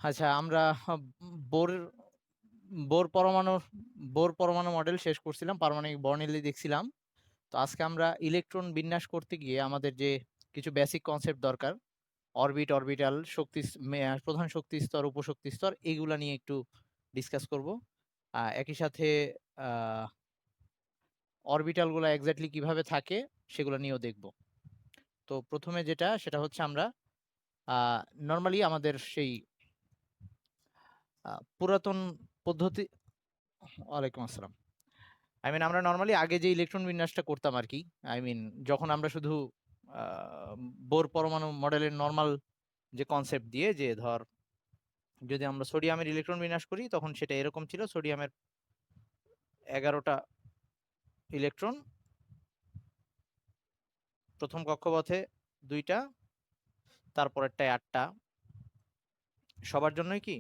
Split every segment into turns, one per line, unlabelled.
আচ্ছা, আমরা bore bore পরমাণু বোর পরমাণু মডেল শেষ করছিলাম, পারমাণবিক বর্ণালী দেখছিলাম। তো আজকে আমরা ইলেকট্রন বিন্যাস করতে গিয়ে আমাদের যে কিছু বেসিক কনসেপ্ট দরকার, অরবিট, অরবিটাল, প্রধান শক্তি স্তর, উপশক্তি স্তর, এইগুলা নিয়ে একটু ডিসকাস করব। একই সাথে অরবিটাল গুলা এক্স্যাক্টলি কিভাবে থাকে সেগুলো নিয়েও দেখব। তো প্রথমে যেটা সেটা হচ্ছে আমরা নর্মালি আমাদের সেই পুরাতন পদ্ধতি। ওয়ালাইকুম আসসালাম। আমরা নর্মালি আগে যে ইলেকট্রন বিন্যাসটা করতাম আর কি, যখন আমরা শুধু বোর পরমাণু মডেলের নর্মাল যে কনসেপ্ট দিয়ে, যে ধর যদি আমরা সোডিয়ামের ইলেকট্রন বিন্যাস করি তখন সেটা এরকম ছিল: সোডিয়ামের 11টা ইলেকট্রন, প্রথম কক্ষপথে 2টা, তারপরেরটায় 8টা। সবার জন্যই কি?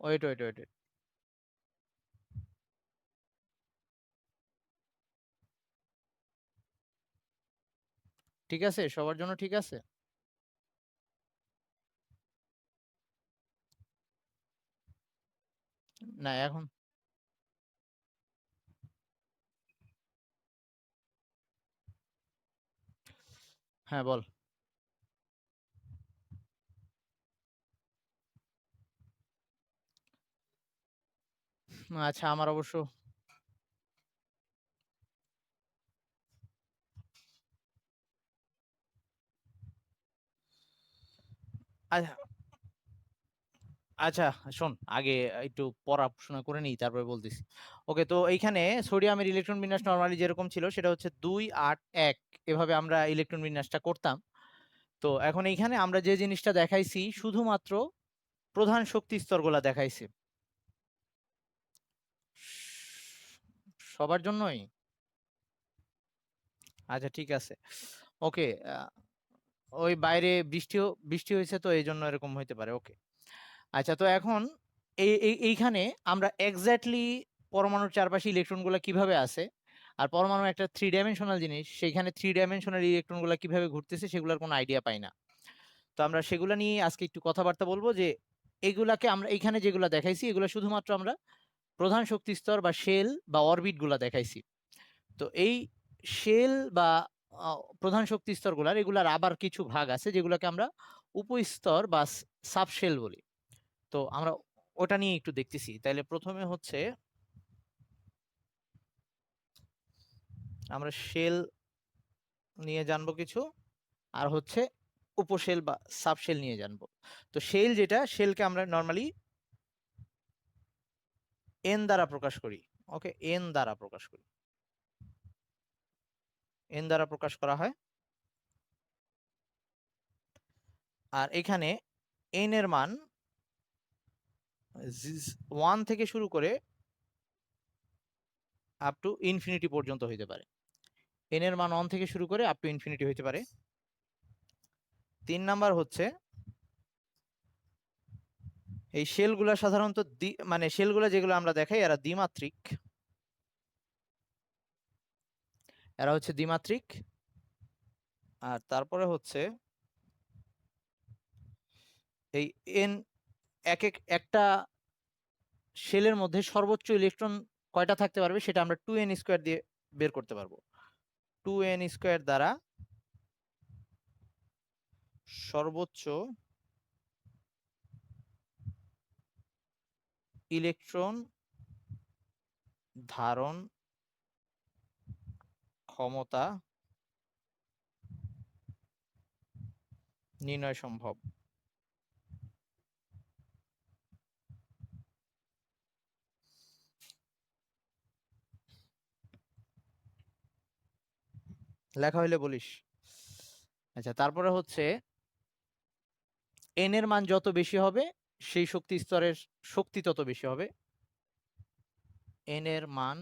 ওয়েট ওয়েট ওয়েট ঠিক আছে, সবার জন্য ঠিক আছে। না এখন। হ্যাঁ, বল। আচ্ছা, আমার অবশ্য আচ্ছা আচ্ছা, শোন আগে, একটু পড়াশোনা করে নিই তারপরে বলতেছি। ওকে, তো এইখানে সোডিয়ামের ইলেকট্রন বিন্যাস নরমালি যেরকম ছিল সেটা হচ্ছে 2 8 1, এভাবে আমরা ইলেকট্রন বিন্যাসটা করতাম। তো এখন এইখানে আমরা যে জিনিসটা দেখাইছি শুধুমাত্র প্রধান শক্তি স্তরগুলা দেখাইছি। সবার জন্যই? আচ্ছা, ঠিক আছে। ওকে। ওই বাইরে বৃষ্টি হয়েছে তো এই জন্য এরকম হইতে পারে। ওকে। আচ্ছা, তো এখন এইখানে আমরা এক্স্যাক্টলি পরমাণুর চারপাশে ইলেকট্রনগুলো কিভাবে আছে, আর পরমাণু একটা 3 ডাইমেনশনাল জিনিস, সেখানে 3 ডাইমেনশনাল ইলেকট্রনগুলো কিভাবে ঘুরতেছে সেগুলোর কোনো আইডিয়া পাই না। তো আমরা সেগুলো নিয়ে আজকে একটু কথাবার্তা বলবো, যে এগুলাকে আমরা এখানে যেগুলো দেখাইছি এগুলো শুধুমাত্র আমরা প্রধান শক্তি স্তর বা শেল বা অরবিট গুলা দেখাইছি। তো এই শেল বা প্রধান শক্তি স্তরগুলার এগুলার আবার কিছু ভাগ আছে যেগুলোকে আমরা উপস্তর বা সাবশেল বলি। তো আমরা ওটা নিয়ে একটু দেখতেছি। তাইলে প্রথমে হচ্ছে আমরা শেল নিয়ে জানবো কিছু, আর হচ্ছে উপশেল বা সাবশেল নিয়ে জানবো। তো শেল, যেটা শেলকে আমরা নর্মালি এন দ্বারা প্রকাশ করি। ওকে, এন দ্বারা প্রকাশ করি, এন দ্বারা প্রকাশ করা হয়। আর এখানে এন এর মান 1 থেকে শুরু করে আপ টু ইনফিনিটি পর্যন্ত হইতে পারে। এন এর মান 1 থেকে শুরু করে আপ টু ইনফিনিটি হইতে পারে। 3 নাম্বার হচ্ছে এই শেলগুলা সাধারণত মানে শেলগুলা যেগুলো আমরা দেখাই এরা দ্বিমাত্রিক, এরা হচ্ছে দ্বিমাত্রিক। আর তারপরে হচ্ছে এই এন, একটা শেলের মধ্যে সর্বোচ্চ ইলেকট্রন কয়টা থাকতে পারবে সেটা আমরা 2n² দিয়ে বের করতে পারবো। 2n² দ্বারা সর্বোচ্চ ইলেকট্রন ধারণ ক্ষমতা নির্ণয় সম্ভব। লেখা হইলে বলিস। আচ্ছা, তারপরে হচ্ছে এন এর মান যত বেশি হবে সেই শক্তি স্তরের শক্তি তত বেশি হবে। এন এর মান,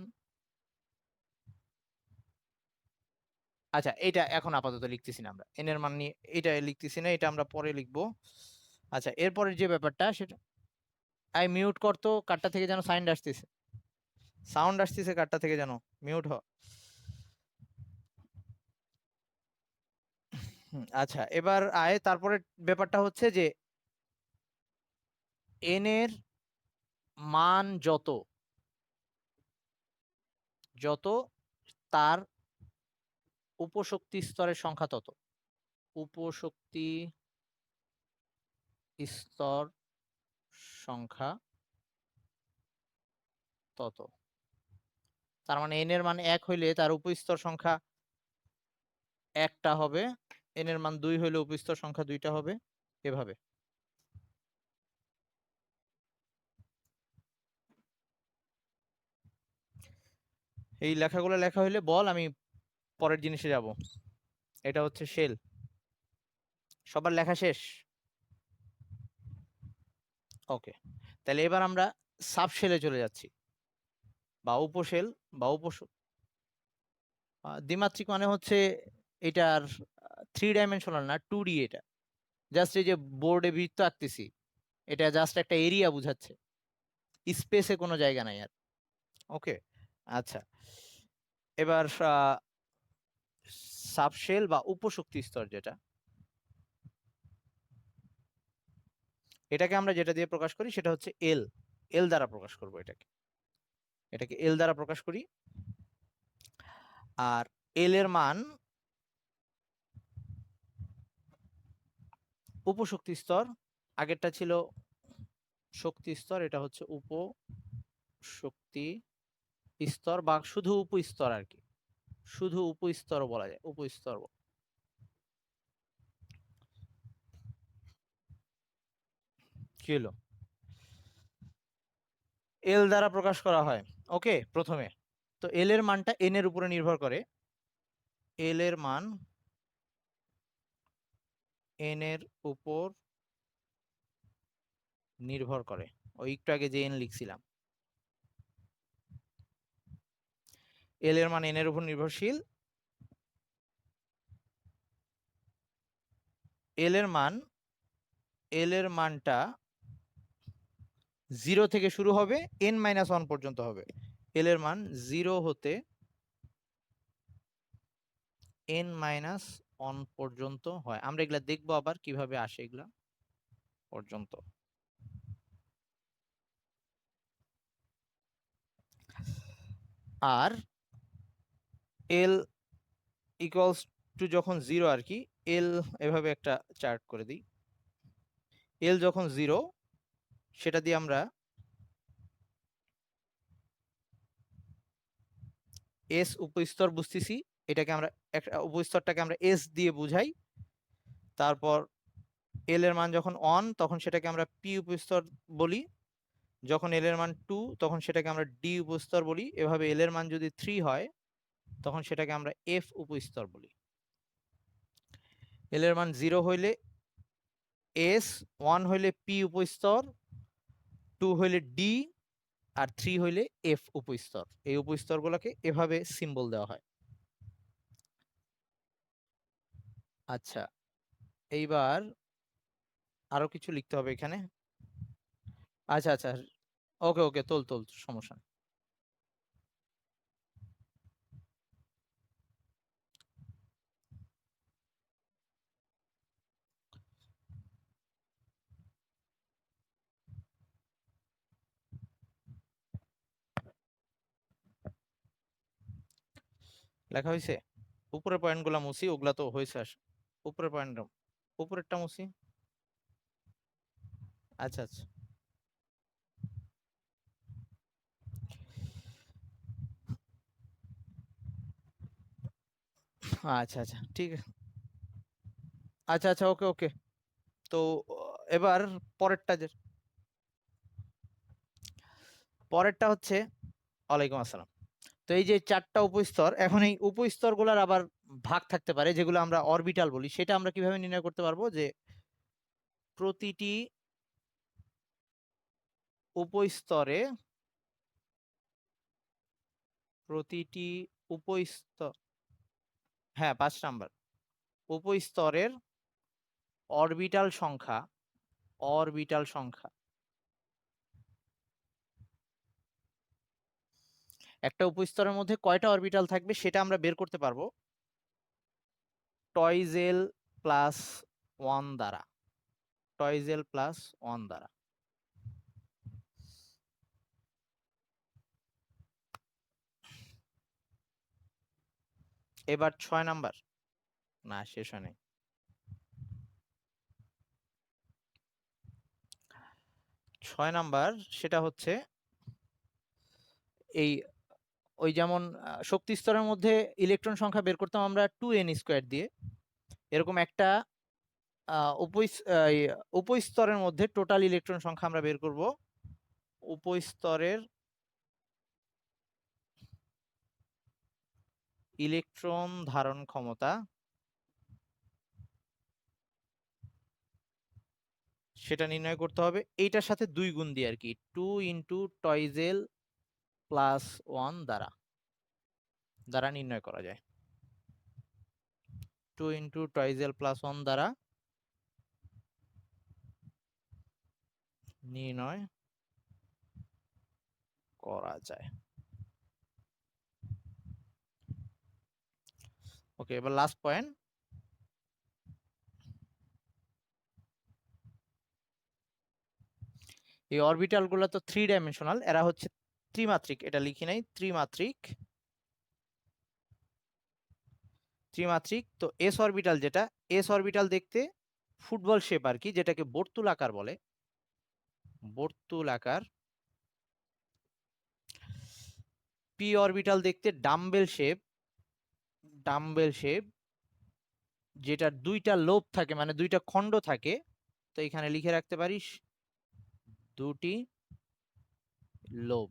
আচ্ছা এটা এখন আপাতত লিখতেছি না, আমরা এন এর মান নিয়ে এটা লিখতেছি না, এটা আমরা পরে লিখবো। আচ্ছা, এরপরের যে ব্যাপারটা সেটা, আই মিউট করতো, কারটা থেকে যেন সাউন্ড আসতেছে কারটা থেকে যেন মিউট হ। আচ্ছা, এবার আয় তারপরে ব্যাপারটা হচ্ছে যে এন এর মান যত যত তার উপশক্তি স্তরের সংখ্যা তত। উপশক্তি স্তর সংখ্যা তত। তার মানে এন এর মান 1 হইলে তার উপস্তর সংখ্যা 1টা হবে, এন এর মান 2 হইলে উপস্তর সংখ্যা 2টা হবে, এভাবে। এই লেখাগুলো লেখা হইলে বল, আমি পরের জিনিসে যাব। এটা হচ্ছে শেল। সবার লেখা শেষ? ওকে, তাহলে এবার আমরা সাব শেলে চলে যাচ্ছি, বা উপশেল বা দ্বিমাত্রিক মানে হচ্ছে এটার 3 ডাইমেনশনাল না, 2D। এটা জাস্ট এই যে বোর্ডে বৃত্ত আঁকতেছি, এটা জাস্ট একটা এরিয়া বুঝাচ্ছে, স্পেসে কোনো জায়গা নাই আর। ওকে, আচ্ছা, এবার সাবশেল বা উপশক্তি স্তর যেটা, এটাকে আমরা যেটা দিয়ে প্রকাশ করি সেটা হচ্ছে এল। এল দ্বারা প্রকাশ করব এটাকে, এল দ্বারা প্রকাশ করি। আর এল এর মান উপশক্তি স্তর, আগেরটা ছিল শক্তি স্তর, এটা হচ্ছে উপশক্তি স্তর বা শুধু উপস্তর আর কি, শুধু উপস্তর বলা যায়, উপস্তর। কি হলো? এল দ্বারা প্রকাশ করা হয়। ওকে, প্রথমে তো এল এর মানটা এন এর উপরে নির্ভর করে। এল এর মান এন এর উপর নির্ভর করে। ওই একটু আগে যে এন লিখছিলাম, এল এর মান এন এর উপর নির্ভরশীল। এল এর মান, এল এর মানটা 0 থেকে শুরু হবে, n-1 পর্যন্ত হবে। এল এর মান 0 হতে n-1 পর্যন্ত হয়। আমরা এগুলা দেখবো আবার কিভাবে আসে এগুলা পর্যন্ত। আর এল ইকুয়ালস টু যখন 0 আর কি, এল এভাবে একটা চার্ট করে দিই। এল যখন 0, সেটা দিয়ে আমরা এস উপস্তর বুঝতেছি। এটাকে আমরা উপস্তরটাকে আমরা এস দিয়ে বুঝাই। তারপর এল এর মান যখন 1 তখন সেটাকে আমরা পি উপস্তর বলি। যখন এল এর মান 2 তখন সেটাকে আমরা ডি উপস্তর বলি। এভাবে এল এর মান যদি 3 হয় তখন সেটাকে আমরা এফ উপস্তর বলি। এল এর মান 0 হইলে এস, 1 হইলে পি উপস্তর, 2 হইলে ডি, আর 3 হইলে এফ উপস্তর। এই উপস্তরগুলোকে এভাবে সিম্বল দেওয়া হয়। আচ্ছা, এইবার আরো কিছু লিখতে হবে এখানে। আচ্ছা আচ্ছা, ওকে ওকে, তোল তোল, সমস্যা নেই। লেখা হয়েছে? উপরের পয়েন্টগুলো মুছি, ওগুলা তো হয়েছে। উপরের পয়েন্ট, উপরেরটা মুছি। আচ্ছা আচ্ছা আচ্ছা আচ্ছা, ঠিক আছে। আচ্ছা আচ্ছা, ওকে ওকে। তো এবার পরেরটা পরেরটা হচ্ছে, ওয়ালাইকুম আসসালাম। তো এই যে 4টা উপস্তর, এখন এই উপস্তর গুলার আবার ভাগ থাকতে পারে যেগুলো আমরা অরবিটাল বলি। সেটা আমরা কিভাবে নির্ণয় করতে পারবো? যে প্রতিটি উপস্তরে, প্রতিটি উপস্তর, হ্যাঁ 5 নাম্বার, উপস্তরের অরবিটাল সংখ্যা, অরবিটাল সংখ্যা, একটা উপস্তরের মধ্যে কয়টা অরবিটাল থাকবে সেটা আমরা বের করতে পারবো টয়েজ এল প্লাস 1 দ্বারা, টয়েজেল প্লাস 1 দ্বারা। এবার 6 নাম্বার, না শেষ হয় নাই। 6 নাম্বার সেটা হচ্ছে এই ওই যেমন শক্তি স্তরের মধ্যে ইলেকট্রন সংখ্যা বের করতাম আমরা 2n² দিয়ে, এরকম একটা উপস্তরের মধ্যে টোটাল ইলেকট্রন সংখ্যা আমরা বের করব। উপস্তরের ইলেকট্রন ধারণ ক্ষমতা সেটা নির্ণয় করতে হবে এইটার সাথে 2 গুণ দিয়ে আর কি, 2 ইন্টু টয়েজেল প্লাস 1 দ্বারা নির্ণয় করা যায়। 2 ইন্টু টয়েজেল প্লাস 1 দ্বারা নির্ণয় করা যায়। ওকে, এবার লাস্ট পয়েন্ট। এই অরবিটাল গুলো তো 3 ডাইমেনশনাল, এরা হচ্ছে ত্রিমাত্রিক, এটা লিখি নাই, ত্রিমাত্রিক। ত্রিমাত্রিক তো এস অরবিটাল, যেটা এস অরবিটাল দেখতে ফুটবল শেপ আর কি, যেটাকে বর্তুলাকার বলে, বর্তুলাকার। পি অরবিটাল দেখতে ডাম্বেল শেপ, ডাম্বেল শেপ, যেটার 2টা লোব থাকে, মানে 2টা খণ্ড থাকে। তো এখানে লিখে রাখতে পারিস 2টি লোব,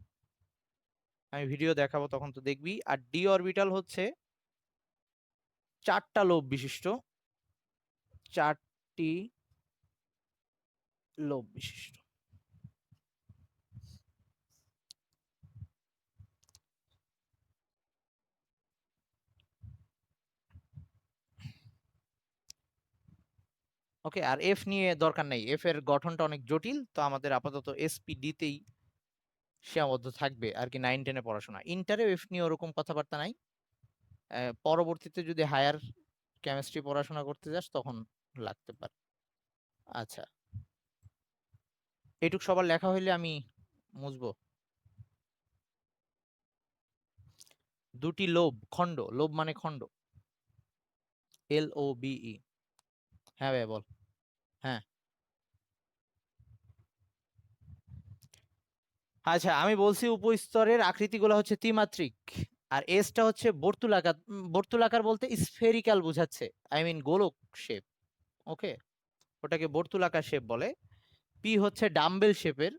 আমি ভিডিও দেখাবো তখন তো দেখবি। আর ডি অরবিটাল হচ্ছে 4টা লোব বিশিষ্ট, 4টি লোব বিশিষ্ট। ওকে, আর এফ নিয়ে দরকার নাই, এফ এর গঠনটা অনেক জটিল, তো আমাদের আপাতত এসপিডি তেই সীমাবদ্ধ থাকবে আর কি 9-10 পড়াশোনা। ইন্টারে এফ নিয়ে ওরকম কথাবার্তা নাই, পরবর্তীতে যদি হায়ার কেমিস্ট্রি পড়াশোনা করতে যাস তখন লাগতে পারে। আচ্ছা, এটুক সবার লেখা হইলে আমি মুছবো। 2টি লোব, খণ্ড, লোব মানে খণ্ড, LOBE। হ্যাঁ ভাই বল। হ্যাঁ, আচ্ছা আমি বলছি উপস্তরের আকৃতিগুলো হচ্ছে ত্রিমাত্রিক, আর এসটা হচ্ছে বর্তুলাকার। বর্তুলাকার বলতে স্ফেরিক্যাল বোঝাচ্ছে, আই মিন গোলক শেপ। ওকে, ওটাকে বর্তুলাকার শেপ বলে। পি হচ্ছে ডাম্বেল শেপের,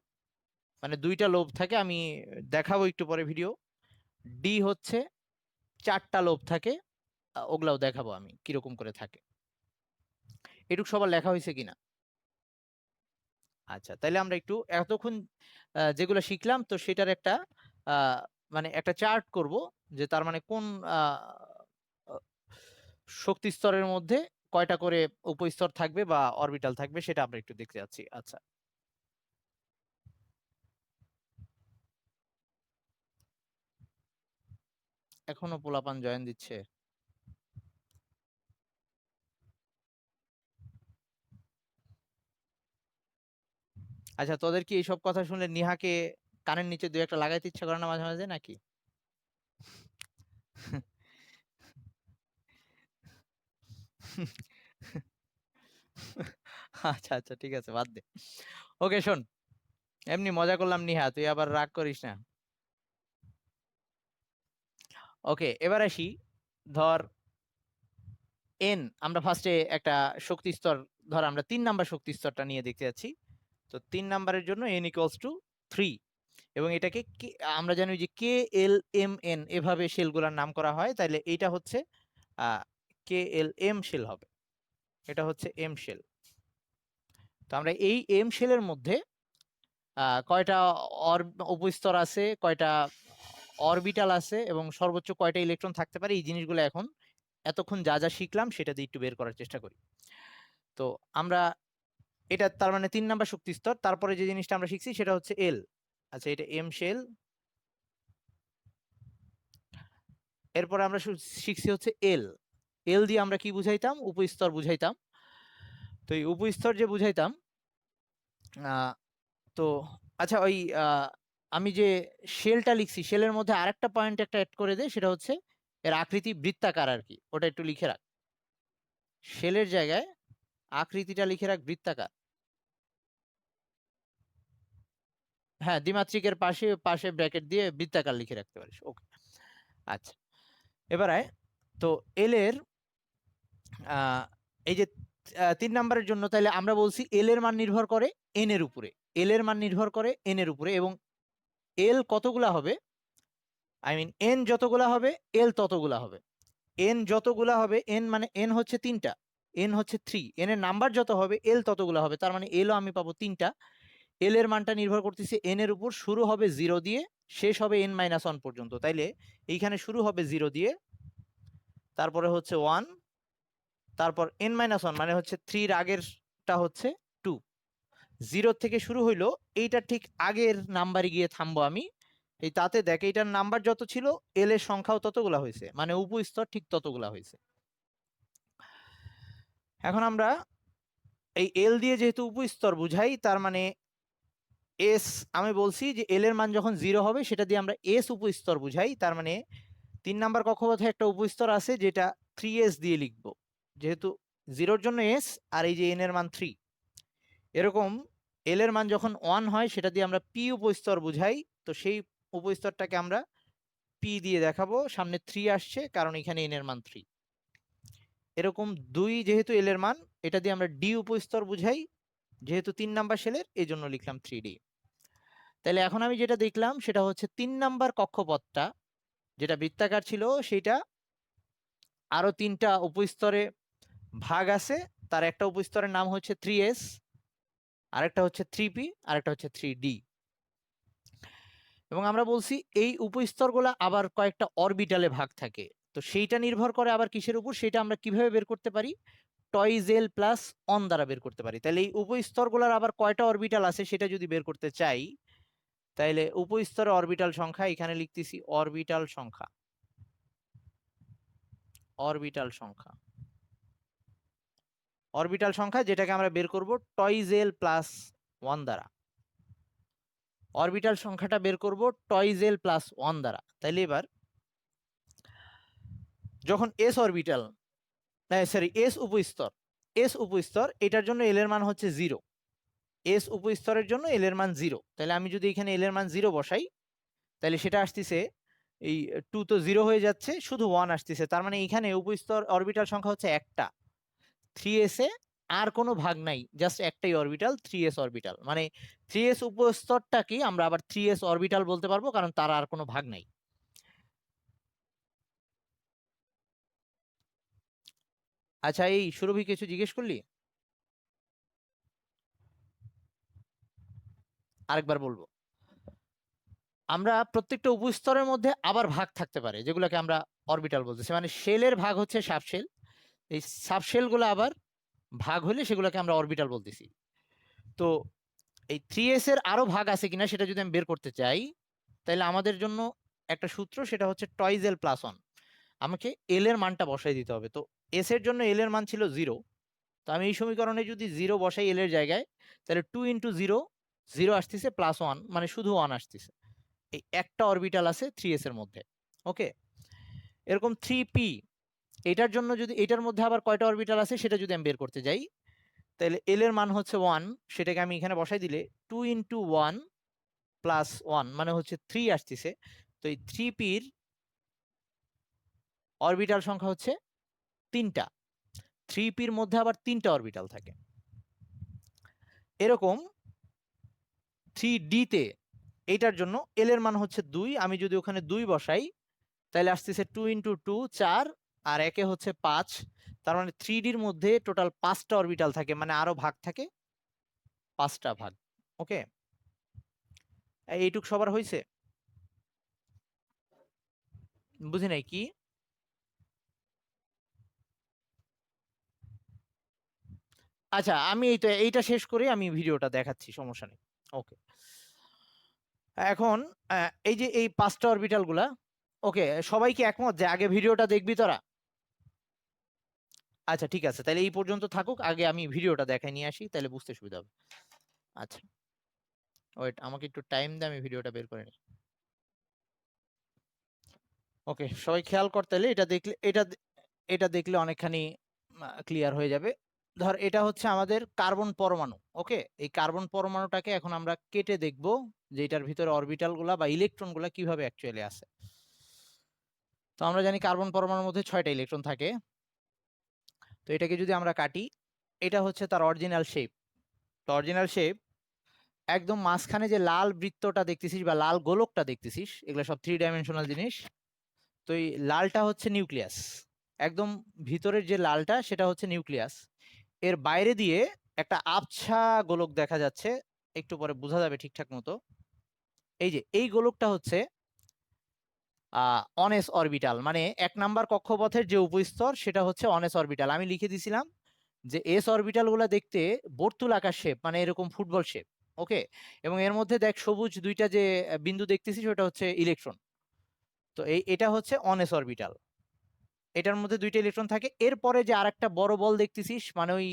মানে 2টা লোব থাকে, আমি দেখাবো একটু পরে ভিডিও। ডি হচ্ছে 4টা লোব থাকে, ওগুলাও দেখাবো আমি কিরকম করে থাকে। এটুক সবার লেখা হয়েছে কিনা? আচ্ছা, তাইলে আমরা একটু এতক্ষণ যেগুলো শিখলাম তো সেটার একটা আহ, মানে একটা চার্ট করব, যে তার মানে কোন আহ, আহ, শক্তি স্তরের মধ্যে কয়টা করে উপস্তর থাকবে বা অরবিটাল থাকবে সেটা আমরা একটু দেখতে যাচ্ছি। আচ্ছা, এখনো পোলাপান জয়েন দিচ্ছে? আচ্ছা, তোদের কি এইসব কথা শুনলে নিহাকে কানের নিচে 2-1টা লাগাইতে ইচ্ছা করে না মাঝে মাঝে নাকি? আচ্ছা আচ্ছা, ঠিক আছে, বাদ দে। ওকে শোন, এমনি মজা করলাম নিহা, তুই আবার রাগ করিস না। ওকে, এবার আসি। ধর এন, আমরা ফার্স্টে একটা শক্তি স্তর, ধর আমরা 3 নাম্বার শক্তি স্তরটা নিয়ে দেখতে যাচ্ছি। তো 3 নাম্বারের জন্য n=3, এবং এটাকে আমরা জানি যে KLMN এভাবে শেলগুলোর নাম করা হয়, তাইলে এইটা হচ্ছে KLM শেল হবে, এটা হচ্ছে এম শেল। তো আমরা এই এম শেলের মধ্যে কয়টা উপস্তর আছে, কয়টা অরবিটাল আছে, এবং সর্বোচ্চ কয়টা ইলেকট্রন থাকতে পারে, এই জিনিসগুলো এখন এতক্ষণ যা যা শিখলাম সেটা দিয়ে একটু বের করার চেষ্টা করি। তো আমরা এটা তার মানে 3 নাম্বার শক্তি স্তর, তারপরে যে জিনিসটা আমরা শিখছি সেটা হচ্ছে এল। আচ্ছা, এটা এম শেল। এরপরে আমরা শিখছি হচ্ছে এল, এল দিয়ে আমরা কি বুঝাইতাম? উপস্তর বুঝাইতাম। তো এই উপস্তর যে বুঝাইতাম, তো আচ্ছা ওই আমি যে শেলটা লিখছি, শেলের মধ্যে আরেকটা পয়েন্ট একটা অ্যাড করে দেয়, সেটা হচ্ছে এর আকৃতি বৃত্তাকার আর কি, ওটা একটু লিখে রাখ। শেলের জায়গায় আকৃতিটা লিখে রাখ বৃত্তাকার। হ্যাঁ, দ্বিমাত্রিকের পাশে পাশে ব্র্যাকেট দিয়ে বৃত্তাকার লিখে রাখতে পারিস। ওকে, আচ্ছা এবার আয়। তো এল এর এই যে 3 নাম্বারের জন্য, তাহলে আমরা বলছি এল এর মান নির্ভর করে এন এর উপরে, এল এর মান নির্ভর করে এন এর উপরে, এবং এল কতগুলা হবে, আই মিন এন যতগুলা হবে এল ততগুলা হবে। এন যতগুলা হবে, এন মানে এন হচ্ছে 3টা, এন হচ্ছে 3, এন এর নাম্বার যত হবে এল ততগুলা হবে, তার মানে এলও আমি পাবো 3টা। এল এর মানটা নির্ভর করতেছে এন এর উপর, শুরু হবে 0 দিয়ে, শেষ হবে n-1 পর্যন্ত। তাইলে এইখানে শুরু হবে 0 দিয়ে, তারপরে হচ্ছে 1, তারপর n-1 মানে হচ্ছে 3 এর আগেরটা হচ্ছে 2। 0 থেকে শুরু হইলো, এইটা ঠিক আগের নাম্বারে গিয়ে থামবো আমি। এই তাতে দেখ, এইটার নাম্বার যত ছিল এল এর সংখ্যাও ততগুলা হয়েছে, মানে উপস্তর ঠিক ততগুলা হয়েছে। এখন আমরা এই এল দিয়ে যেহেতু উপস্তর বুঝাই, তার মানে এস, আমি বলছি যে এল এর মান যখন 0 হবে সেটা দিয়ে আমরা এস উপস্তর বুঝাই, তার মানে 3 নাম্বার কক্ষপথে একটা উপস্তর আছে যেটা 3s দিয়ে লিখবো, যেহেতু 0-র জন্য এস, আর এই যে এন এর মান 3। এরকম এল এর মান যখন 1 হয় সেটা দিয়ে আমরা পি উপস্তর বুঝাই, তো সেই উপস্তরটাকে আমরা পি দিয়ে দেখাবো, সামনে 3 আসছে কারণ এখানে এন এর মান 3। এরকম 2 যেহেতু এল এর মান, এটা দিয়ে আমরা ডি উপস্তর বুঝাই, যেহেতু 3 নাম্বার শেলের, এই জন্য লিখলাম 3D। তাহলে এখন আমি যেটা দেখলাম সেটা হচ্ছে 3 নাম্বার কক্ষপথটা যেটা বৃত্তাকার ছিল, সেটা আরো 3টা উপস্তরে ভাগ আছে। তার একটা উপস্তরের নাম হচ্ছে 3s, আরেকটা হচ্ছে 3p, আরেকটা হচ্ছে 3d। এবং আমরা বলছি এই উপস্তরগুলো আবার কয়েকটা অরবিটালে ভাগ থাকে, তো সেইটা নির্ভর করে আবার কিসের উপর, সেটা আমরা কিভাবে বের করতে পারি? টয়েজেল প্লাস অন দ্বারা বের করতে পারি। তাহলে এই উপস্তরগুলোর আবার কয়টা অরবিটাল আছে সেটা যদি বের করতে চাই, তাইলে উপস্তরের অরবিটাল সংখ্যা এখানে লিখতেছি, অরবিটাল সংখ্যা, অরবিটাল সংখ্যা, অরবিটাল সংখ্যা যেটাকে আমরা বের করব টয়েজেল প্লাস 1 দ্বারা। অরবিটাল সংখ্যাটা বের করব টয়েজেল প্লাস 1 দ্বারা। তাইলে এবার যখন এস অরবিটাল, সরি এস উপস্তর, এস উপস্তর এটার জন্য এল এর মান হচ্ছে 0, এস উপস্তরের জন্য এল এর মান 0। তাহলে আমি যদি এখানে এল এর মান 0 বসাই, তাহলে সেটা আসতেছে, এই 2 তো 0 হয়ে যাচ্ছে, শুধু 1 আসতেছে, তার মানে এখানে উপস্তর অরবিটাল সংখ্যা হচ্ছে একটা। 3s এ আর কোনো ভাগ নাই, জাস্ট একটাই অরবিটাল, 3s অরবিটাল, মানে 3s উপস্তরটাকে আমরা আবার 3s অরবিটাল বলতে পারবো, কারণ তার আর কোনো ভাগ নাই। আচ্ছা, এই সুরভি কিছু জিজ্ঞেস করলি? আরেকবার বলবো, আমরা প্রত্যেকটা উপস্তরের মধ্যে আবার ভাগ থাকতে পারে, যেগুলোকে আমরা অরবিটাল বলতেছি, মানে শেলের ভাগ হচ্ছে সাবশেল, এই সাবশেলগুলো আবার ভাগ হলে সেগুলোকে আমরা অরবিটাল বলতেছি। তো এই 3s এর আরো ভাগ আছে কিনা সেটা যদি আমি বের করতে চাই, তাহলে আমাদের জন্য একটা সূত্র, সেটা হচ্ছে টয়েজেল প্লাস 1। আমাকে এল এর মানটা বসাই দিতে হবে। তো এস এর জন্য এল এর মান ছিল 0, তো আমি এই সমীকরণে যদি 0 বসাই এল এর জায়গায়, তাহলে 2 ইন্টু 0, 0 আসতেছে, প্লাস 1 মানে শুধু 1 আসতেছে। এই একটা অরবিটাল আছে 3s এর মধ্যে। ওকে, এরকম 3p, এটার জন্য যদি এটার মধ্যে আবার কয়টা অরবিটাল আছে সেটা যদি আমি বের করতে যাই, তাহলে এল এর মান হচ্ছে 1, সেটাকে আমি এখানে বসাই দিলে 2 ইন্টু 1 প্লাস 1 মানে হচ্ছে 3 আসতেছে। তো এই 3pর অরবিটাল সংখ্যা হচ্ছে 3টা, 3pর মধ্যে আবার 3টা অরবিটাল থাকে। এরকম 3d তে এইটার জন্য এল এর মান হচ্ছে 2, আমি যদি ওখানে 2 বসাই, তাহলে আসতেছে 2 ইন্টু 2 4, আর একে হচ্ছে 5, তার মানে 3ডির মধ্যে টোটাল 5টা অরবিটাল থাকে, মানে আরো ভাগ থাকে 5টা ভাগ। ওকে, এইটুক সবার হয়েছে? বুঝি নাই কি? আচ্ছা, আমি এইটা শেষ করে আমি ভিডিওটা দেখাচ্ছি, সমস্যা নেই। ওকে, এখন এই যে এই 5টা অরবিটাল গুলা, ওকে সবাই কি একমত যে আগে ভিডিওটা দেখবি তোরা? আচ্ছা ঠিক আছে, তাহলে এই পর্যন্ত থাকুক, আগে আমি ভিডিওটা দেখাই নিয়ে আসি, তাহলে বুঝতে সুবিধা হবে। আচ্ছা ওয়েট, আমাকে একটু টাইম দে, আমি ভিডিওটা বের করে নিই। ওকে, সবাই খেয়াল কর, তাহলে এটা দেখলে এটা দেখলে অনেকখানি ক্লিয়ার হয়ে যাবে। ধর এটা হচ্ছে আমাদের কার্বন পরমাণু। ওকে, এই কার্বন পরমাণুটাকে এখন আমরা কেটে দেখব যে এটার ভিতরে অরবিটাল গুলা বা ইলেকট্রন গুলা কিভাবে অ্যাকচুয়ালি আছে। তো আমরা জানি কার্বন পরমাণুর মধ্যে 6টা ইলেকট্রন থাকে। তো এটাকে যদি আমরা কাটি, এটা হচ্ছে তার অরিজিনাল শেপ। তো অরিজিনাল শেপ একদম মাঝখানে যে লাল বৃত্তটা দেখতেছিস বা লাল গোলকটা দেখতেছিস, এগুলো সব 3 ডাইমেনশনাল জিনিস। তো এই লালটা হচ্ছে নিউক্লিয়াস, একদম ভিতরের যে লালটা সেটা হচ্ছে নিউক্লিয়াস। এর বাইরে দিয়ে একটা আবছা গোলক দেখা যাচ্ছে, একটু পরে বোঝা যাবে ঠিকঠাক মতো। এই যে এই গোলকটা হচ্ছে অনেস অরবিটাল, মানে 1 নাম্বার কক্ষপথের যে উপস্তর সেটা হচ্ছে অনেস অরবিটাল। আমি লিখে দিছিলাম যে এস অরবিটাল গুলা দেখতে বর্তুলাকার শেপ, মানে এরকম ফুটবল শেপ। ওকে, এবং এর মধ্যে দেখ সবুজ দুইটা যে বিন্দু দেখতেছিস ওটা হচ্ছে ইলেকট্রন। তো এটা হচ্ছে অনেস অরবিটাল, এটার মধ্যে 2টা ইলেকট্রন থাকে। এরপরে যে আরেকটা বড় বল দেখতেছিস, মানে ওই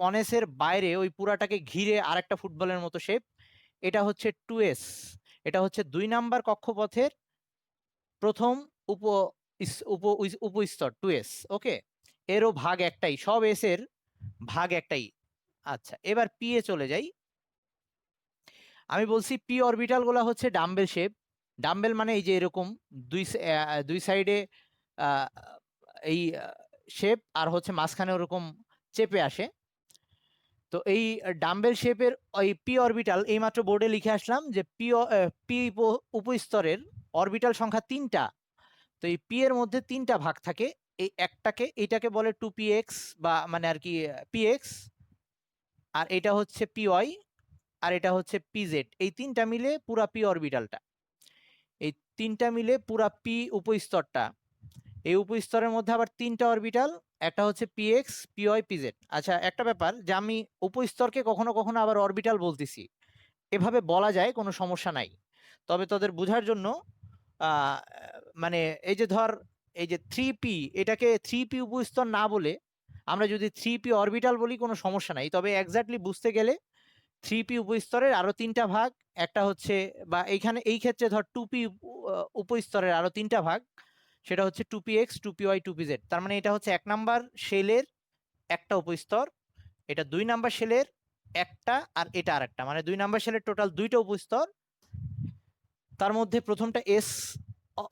অনেসের বাইরে ওই পুরাটাকে ঘিরে আরেকটা ফুটবলের মতো শেপ, এটা হচ্ছে 2s। এটা হচ্ছে 2 নাম্বার কক্ষপথের প্রথম উপ উপস্তর 2s। ওকে, এরও ভাগ একটাই, সব এস এর ভাগ একটাই। আচ্ছা, এবার পি এ চলে যাই। আমি বলছি পি অরবিটাল গুলা হচ্ছে ডাম্বেল শেপ। ডাম্বেল মানে এই যে এরকম দুই সাইডে এই শেপ, আর হচ্ছে মাঝখানে ওরকম চেপে আসে। তো এই ডাম্বেল শেপের ওই পি অরবিটাল এইমাত্র বোর্ডে লিখে আসলাম যে পি উপস্তরের অরবিটাল সংখ্যা 3টা। তো এই পি এর মধ্যে 3টা ভাগ থাকে। এই এটাকে বলে 2px, বা মানে আর কি px, আর এটা হচ্ছে py, আর এটা হচ্ছে pz। এই 3টা মিলে পুরা পি অরবিটালটা, এই 3টা মিলে পুরা পি উপস্তরটা। এই উপস্তরের মধ্যে আবার 3টা অরবিটাল, একটা হচ্ছে px, py, pz। আচ্ছা একটা ব্যাপার, যে আমি উপস্তরকে কখনো কখনো আবার অরবিটাল বলতেছি, এভাবে বলা যায়, কোনো সমস্যা নাই। তবে তোদের বোঝার জন্য আহ, মানে এই যে ধর এই যে 3p, এটাকে 3p উপস্তর না বলে আমরা যদি 3p অরবিটাল বলি কোনো সমস্যা নাই। তবে এক্স্যাক্টলি বুঝতে গেলে 3p উপস্তরের আরো 3টা ভাগ, একটা হচ্ছে, বা এইখানে এই ক্ষেত্রে ধর 2p উপস্তরের আরো 3টা ভাগ, সেটা হচ্ছে 2px, 2py, 2pz। তার মানে এটা হচ্ছে 1 নাম্বার শেলের একটা উপস্তর, এটা 2 নাম্বার শেলের একটা, আর এটা আরেকটা, মানে 2 নাম্বার শেলের টোটাল 2টা উপস্তর। তার মধ্যে প্রথমটা এস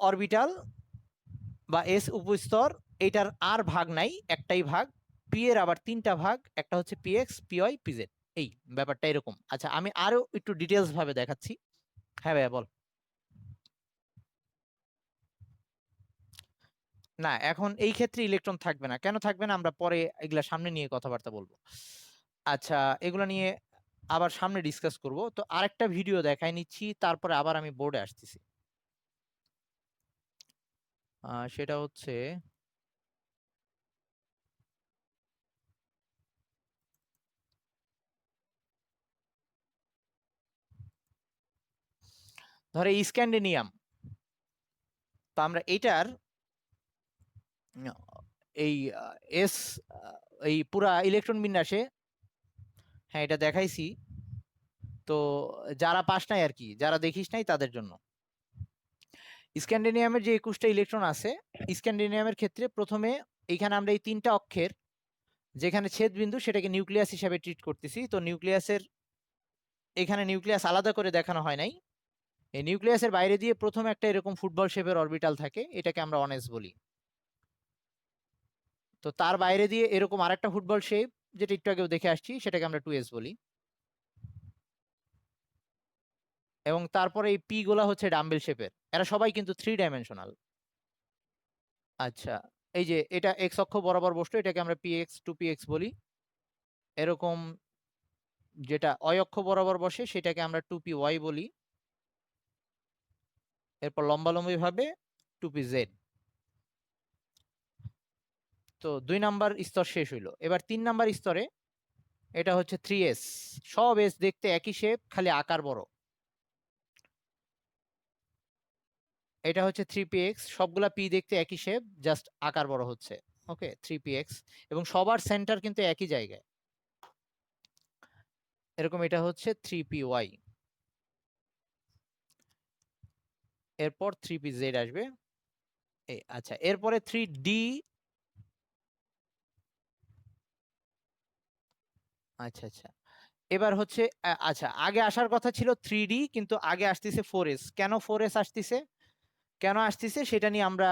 অরবিটাল বা এস উপস্তর, এটার আর ভাগ নাই, একটাই ভাগ। পি এর আবার 3টা ভাগ, একটা হচ্ছে পিএক্স, পিওয়াই, পিজেড। এই ব্যাপারটা এরকম। আচ্ছা আমি আরো একটু ডিটেলস ভাবে দেখাচ্ছি। হ্যাঁ ভাইয়া বল। না, এখন এই ক্ষেত্রে ইলেকট্রন থাকবে না। কেন থাকবে না, আমরা পরে এগুলা সামনে নিয়ে কথাবার্তা বলবো। আচ্ছা, এগুলো নিয়ে আবার সামনে ডিসকাস করব। তো আরেকটা ভিডিও দেখাই নিচ্ছি, তারপরে আবার আমি বোর্ডে আসতেছি। সেটা হচ্ছে, ধরে স্ক্যান্ডিনিয়াম। তো আমরা এটার উম, এই এস এই পুরা ইলেকট্রন বিন্যাসে, হ্যাঁ এটা দেখাইছি। তো যারা পাস নাই আর কি, যারা দেখিস নাই তাদের জন্য, স্ক্যান্ডিনিয়ামের যে 21টা ইলেকট্রন আছে, স্ক্যান্ডিনিয়ামের ক্ষেত্রে প্রথমে এইখানে আমরা এই 3টা অক্ষের যেখানে ছেদ বিন্দু সেটাকে নিউক্লিয়াস হিসাবে ট্রিট করতেছি। তো নিউক্লিয়াসের এখানে নিউক্লিয়াস আলাদা করে দেখানো হয় নাই। এই নিউক্লিয়াসের বাইরে দিয়ে প্রথমে একটা এরকম ফুটবল শেপের অরবিটাল থাকে, এটাকে আমরা অনেস বলি। তো তার বাইরে দিয়ে এরকম আরেকটা ফুটবল শেপ, যেটা একটু আগেও দেখে আসছি, সেটাকে আমরা 2s বলি। এবং তারপরে এই পি গুলা হচ্ছে ডাম্বেল শেপের, এরা সবাই কিন্তু 3 ডাইমেনশনাল। আচ্ছা, এই যে এটা এক্স অক্ষ বরাবর বসলো, এটাকে আমরা px, 2px বলি। এরকম যেটা অয় অক্ষ বরাবর বসে সেটাকে আমরা 2py বলি। এরপর লম্বালম্বি ভাবে 2pz। তো 2 নাম্বার স্তর শেষ হইলো, এবার 3 নাম্বার স্তরে এটা হচ্ছে 3s। সব এস দেখতে একই শেপ, খালি আকার বড়। এটা হচ্ছে 3px, সবগুলা পি দেখতে একই শেপ, জাস্ট আকার বড় হচ্ছে। ওকে 3px, এবং সবার সেন্টার কিন্তু একই জায়গায়, এরকম। এটা হচ্ছে 3py, এরপর 3pz আসবে। আচ্ছা, এরপরে 3d। আচ্ছা আচ্ছা, এবার হচ্ছে আচ্ছা, আগে আসার কথা ছিল 3d, কিন্তু আগে আসতেছে 4s। কেন 4s আসতেছে, কেন আসতেছে সেটা নিয়ে আমরা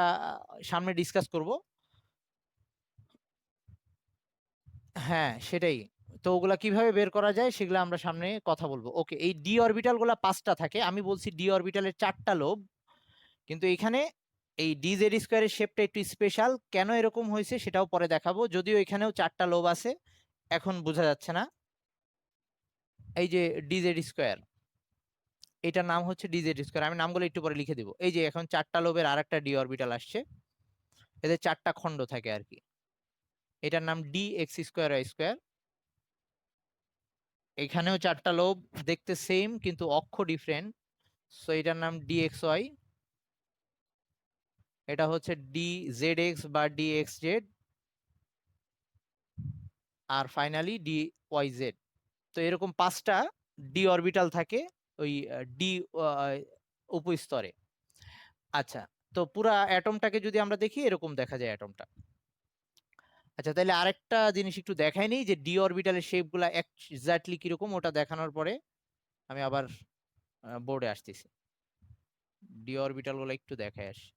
সামনে ডিসকাস করব। হ্যাঁ সেটাই। তো ওগুলা কিভাবে বের করা যায় সেগুলো আমরা সামনে কথা বলবো। ওকে, এই ডি অরবিটাল গুলা 5টা থাকে, আমি বলছি ডি অরবিটালের 4টা লোব, কিন্তু এখানে এই ডি জেড স্কোয়ারের শেপটা একটু স্পেশাল। কেন এরকম হয়েছে সেটাও পরে দেখাবো, যদিও এখানেও 4টা লোব আছে, এখন বোঝা যাচ্ছে না। এই যে ডি জেড স্কোয়ার, এটার নাম হচ্ছে ডি জেড স্কোয়ার, আমি নামগুলো একটু পরে লিখে দিব। এই যে এখন 4টা লোবের আর একটা ডি অরবিটাল আসছে, এদের 4টা খণ্ড থাকে আর কি। এটার নাম D X square Y square. এখানেও 4টা লোব, দেখতে সেম কিন্তু অক্ষ ডিফারেন্ট, সো এটার নাম ডি এক্স ওয়াই। এটা হচ্ছে ডি জেড এক্স বা ডি এক্স জেড, আর ফাইনালি ডি ওয়াই জেড। তো এরকম 5টা ডি অরবিটাল থাকে ওই ডি উপস্তরে। আচ্ছা, তো পুরা অ্যাটমটাকে যদি আমরা দেখি এরকম দেখা যায় অ্যাটমটা। আচ্ছা, তাহলে আরেকটা জিনিস একটু দেখাই নেই যে ডি অরবিটালের শেপ গুলা এক্স্যাক্টলি কিরকম, ওটা দেখানোর পরে আমি আবার বোর্ডে আসতেছি। ডি অরবিটাল গুলো একটু দেখাই আসি।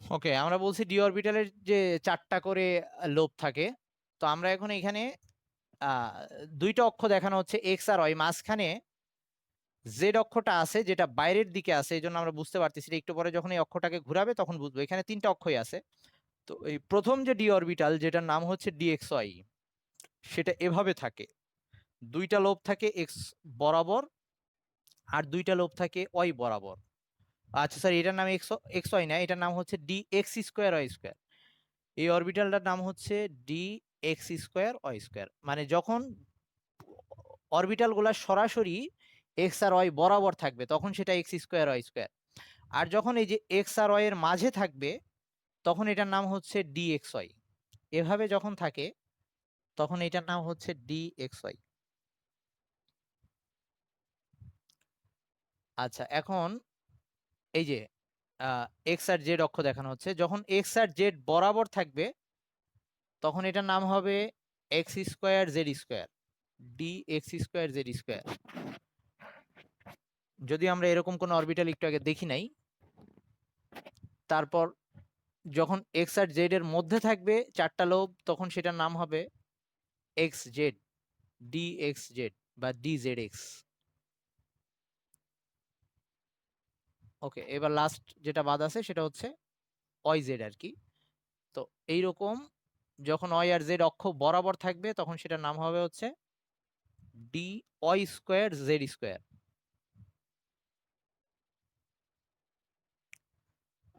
ওকে, আমরা বলছি ডি অরবিটালের যে 4টা করে লোব থাকে। তো আমরা এখন এখানে আহ, দুইটা অক্ষ দেখানো হচ্ছে এক্স আর ওয়াই, মাঝখানে জেড অক্ষটা আছে যেটা বাইরের দিকে আছে, এই জন্য আমরা বুঝতে পারতেছি না। একটু পরে যখন এই অক্ষটাকে ঘুরাবে তখন বুঝবো। এখানে 3টা অক্ষই আছে। তো এই প্রথম যে ডি অরবিটাল, যেটার নাম হচ্ছে ডি এক্স ওয়াই, সেটা এভাবে থাকে। দুইটা লোব থাকে এক্স বরাবর, আর দুইটা লোব থাকে ওয়াই বরাবর। আচ্ছা স্যার, এটার নাম এক্স এক্স ওয়াই না, এটার নাম হচ্ছে D X square Y square. এই অরবিটালটার নাম হচ্ছে D X square Y square. মানে যখন অরবিটাল গুলা সরাসরি এক্স আর ওয়াই বরাবর থাকবে তখন সেটা এক্স স্কোয়ার ওয়াই স্কোয়ার, আর যখন এই যে এক্স আর ওয়াই এর মাঝে থাকবে তখন এটার নাম হচ্ছে ডি এক্স ওয়াই। এভাবে যখন থাকে তখন এটার নাম হচ্ছে ডি এক্স ওয়াই। আচ্ছা, এখন এই যে এক্স আর জেড অক্ষ দেখানো হচ্ছে, যখন এক্স আর জেড বরাবর থাকবে তখন এটার নাম হবে x square z square, D X square z square. যদি আমরা এরকম কোন অরবিটাল একটু আগে দেখি নাই। তারপর যখন এক্স আর জেড এর মধ্যে থাকবে 4টা লোব, তখন সেটার নাম হবে x Z, D X Z বা ডি জেড এক্স। ওকে, এবার লাস্ট যেটা বাদ আছে সেটা হচ্ছে ওয়াই জেড আর কি। তো এইরকম যখন ওয়াই আর জেড অক্ষ বরাবর থাকবে তখন সেটার নাম হবে হচ্ছে d y square z square.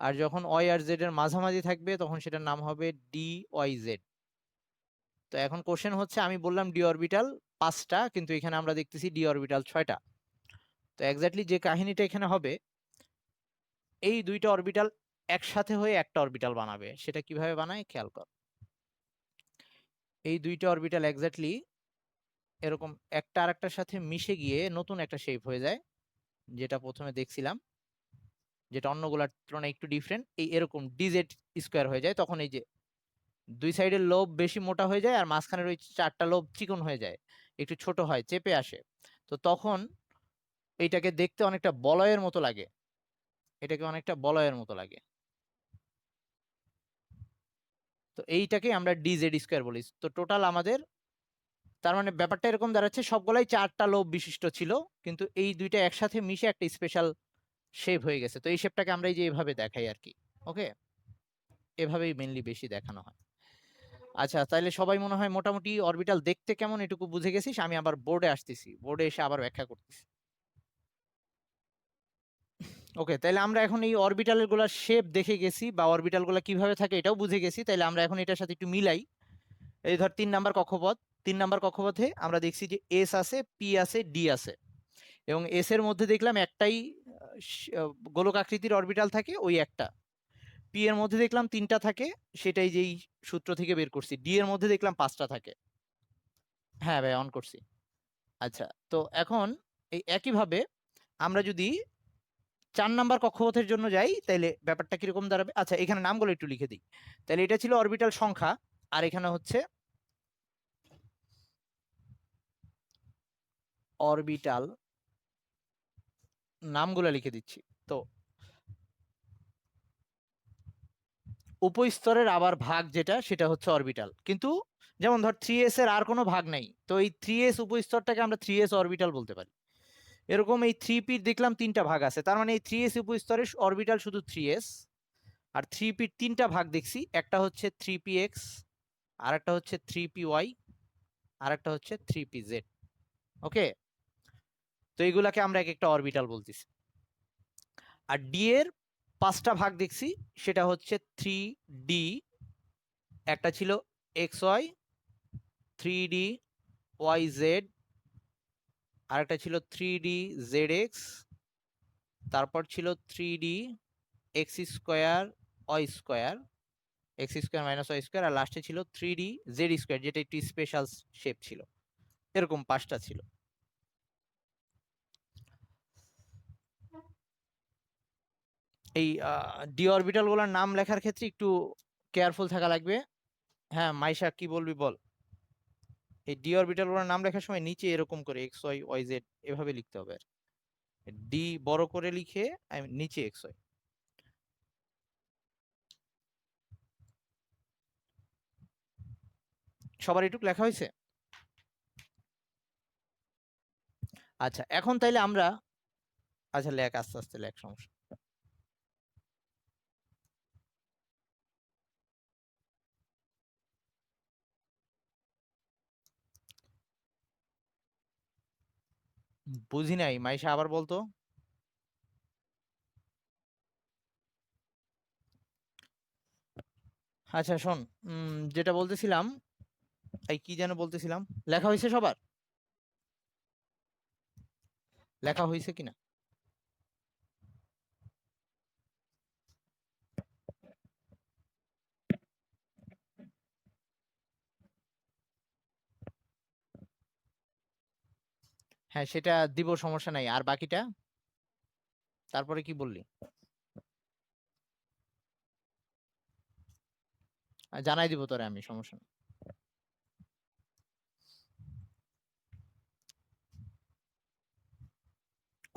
আর যখন ওয়াই আর জেড এর মাঝামাঝি থাকবে তখন সেটার নাম হবে ডি ওয়াই জেড। তো এখন কোশ্চেন হচ্ছে, আমি বললাম ডি অরবিটাল 5টা, কিন্তু এখানে আমরা দেখতেছি ডি অরবিটাল 6টা। তো এক্স্যাক্টলি যে কাহিনীটা এখানে হবে, এই দুইটা অরবিটাল একসাথে হয়ে একটা অরবিটাল বানাবে। সেটা কিভাবে বানায় খেয়াল কর। এই দুইটা অরবিটাল এক্স্যাক্টলি এরকম একটা আরেকটার সাথে মিশে গিয়ে নতুন একটা শেপ হয়ে যায়, যেটা প্রথমে দেখছিলাম, যেটা অন্যগুলোর তুলনায় একটু ডিফারেন্ট। এই এরকম ডিজেড স্কোয়ার হয়ে যায়, তখন এই যে দুই সাইডের লোব বেশি মোটা হয়ে যায় আর মাঝখানের ওই 4টা লোব চিকন হয়ে যায়, একটু ছোট হয়, চেপে আসে। তো তখন এইটাকে দেখতে অনেকটা বলয়ের মতো লাগে, এটাকে অনেকটা বলয়ের মতো লাগে। তো এইটাকে আমরা ডিজেড স্কোয়ার বলি। তো টোটাল আমাদের, তার মানে ব্যাপারটা এরকম দাঁড়াচ্ছে, সবগুলাই 4টা লোব বিশিষ্ট ছিল, কিন্তু এই দুইটা একসাথে মিশে একটা স্পেশাল শেপ হয়ে গেছে। তো এই শেপটাকে আমরা এই যে এভাবে দেখাই আর কি। ওকে, এভাবেই মেনলি বেশি দেখানো হয়। আচ্ছা, তাহলে সবাই মনে হয় মোটামুটি অরবিটাল দেখতে কেমন এটুকু বুঝে গেছিস। আমি আবার বোর্ডে আসতেছি, বোর্ডে এসে আবার ব্যাখ্যা করতেছি। ওকে, তাহলে আমরা এখন এই অরবিটাল গুলার শেপ দেখে গেছি, বা অরবিটাল গুলা কিভাবে থাকে এটাও বুঝে গেছি। তাহলে আমরা এখন এটার সাথে একটু মিলাই। এই ধর 3 নাম্বার কক্ষপথ, 3 নাম্বার কক্ষপথে আমরা দেখছি যে এস আছে, পি আছে, ডি আছে, এবং এস এর মধ্যে দেখলাম একটাই গোলক আকৃতির অরবিটাল থাকে, ওই একটা। পি এর মধ্যে দেখলাম 3টা থাকে, সেটাই যেই সূত্র থেকে বের করছি। ডি এর মধ্যে দেখলাম 5টা থাকে। হ্যাঁ ভাই, অন করছি। আচ্ছা, তো এখন এই একইভাবে আমরা যদি 4 নাম্বার কক্ষপথের জন্য যাই, তাহলে ব্যাপারটা কিরকম দাঁড়াবে। আচ্ছা, এখানে নামগুলো একটু লিখে দিই। তাহলে এটা ছিল অরবিটাল সংখ্যা, আর এখানে হচ্ছে অরবিটাল নামগুলো লিখে দিচ্ছি। তো উপস্তরের আবার ভাগ যেটা, সেটা হচ্ছে অরবিটাল। কিন্তু যেমন ধর 3s এর আর কোনো ভাগ নাই, তো এই 3s উপস্তরটাকে আমরা 3s অরবিটাল বলতে পারি। এরকম এই 3p দেখলাম 3টা ভাগ আছে, তার মানে এই 3s উপস্তরের অরবিটাল শুধু 3s। আর 3p 3টা ভাগ দেখছি, একটা হচ্ছে 3px, আর একটা হচ্ছে 3py, আর একটা হচ্ছে 3pz। ওকে, তো এইগুলাকে আমরা এক একটা অরবিটাল বলতেছি। আর ডি এর 5টা ভাগ দেখছি, সেটা হচ্ছে 3d, একটা ছিল xy, 3d yz, আরেকটা ছিল 3d zx, তারপর ছিল 3d x square Y square, x square minus y square, আর লাস্টে ছিল 3d জেড স্কোয়ার, যেটা একটি স্পেশাল শেপ ছিল। এরকম 5টা ছিল। এই ডি অরবিটাল গুলোর নাম লেখার ক্ষেত্রে একটু কেয়ারফুল থাকা লাগবে। হ্যাঁ মাইশা, কি বলবি বল। এই ডি অরবিটাল গুলোর নাম লেখার সময় নিচে এরকম করে এক্স ওয়াই ওয়াই জেড এভাবে লিখতে হবে। আর ডি বড় করে লিখে নিচে এক্স ওয়াই। সবার এটুক লেখা হয়েছে? আচ্ছা, এখন তাইলে আমরা, আচ্ছা লেখ, আস্তে আস্তে লেখ, সমস্যা। বুঝি নাই মাইশা, আবার বলতো। আচ্ছা শোন, যেটা বলতেছিলাম, এই কি যেন বলতেছিলাম, লেখা হয়েছে সবার? লেখা হয়েছে কিনা? হ্যাঁ সেটা দিব, সমস্যা নাই। আর বাকিটা তারপরে কি বললি? জানাই দিব তোরে আমি, সমস্যা নেই।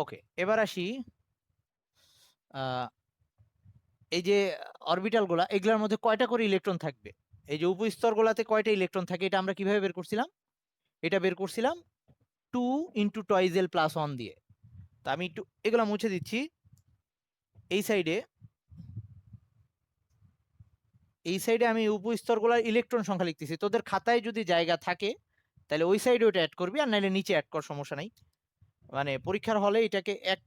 ওকে, এবার আসি। আহ, এই যে অরবিটাল গুলা, এগুলোর মধ্যে কয়টা করে ইলেকট্রন থাকবে, এই যে উপস্তর গুলাতে কয়টা ইলেকট্রন থাকে, এটা আমরা কিভাবে বের করছিলাম? এটা বের করছিলাম 2 × 2 দিয়ে। তা আমি একটু এগুলা মুছে দিচ্ছি। এই সাইডে, এই সাইডে আমি উপস্তর গুলার ইলেকট্রন সংখ্যা লিখতেছি। তোদের খাতায় যদি জায়গা থাকে তাহলে ওই সাইডে ওটা অ্যাড করবি, আর নাইলে নিচে অ্যাড কর, সমস্যা নাই। মানে পরীক্ষার হলে এটাকে এক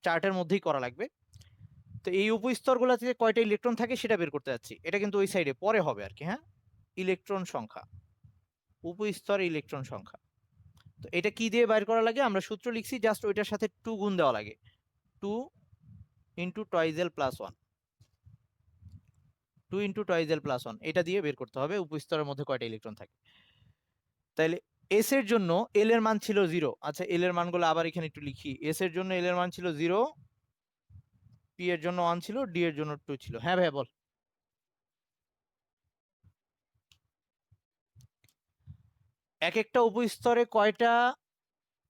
চার্টের মধ্যেই করা লাগবে। তো এই উপস্তর গুলাতে কয়টা ইলেকট্রন থাকে সেটা বের করতে যাচ্ছি। এটা কিন্তু ওই সাইডে পরে হবে আর কি। হ্যাঁ, ইলেকট্রন সংখ্যা, উপস্তর ইলেকট্রন সংখ্যা। তো এটা কি দিয়ে বাইর করা লাগে? আমরা সূত্র লিখছি, জাস্ট ওইটার সাথে 2 গুণ দেওয়া লাগে। 2 × 2l+1, 2 × 2l+1, এটা দিয়ে বের করতে হবে উপস্তরের মধ্যে কয়টা ইলেকট্রন থাকে। তাইলে এস এর জন্য এল এর মান ছিল 0। আচ্ছা, এল এর মানগুলো আবার এখানে একটু লিখি। এস এর জন্য এল এর মান ছিল 0, পি এর জন্য 1 ছিল, ডি এর জন্য 2 ছিল। হ্যাঁ ভাই বল। এক একটা উপস্তরে কয়টা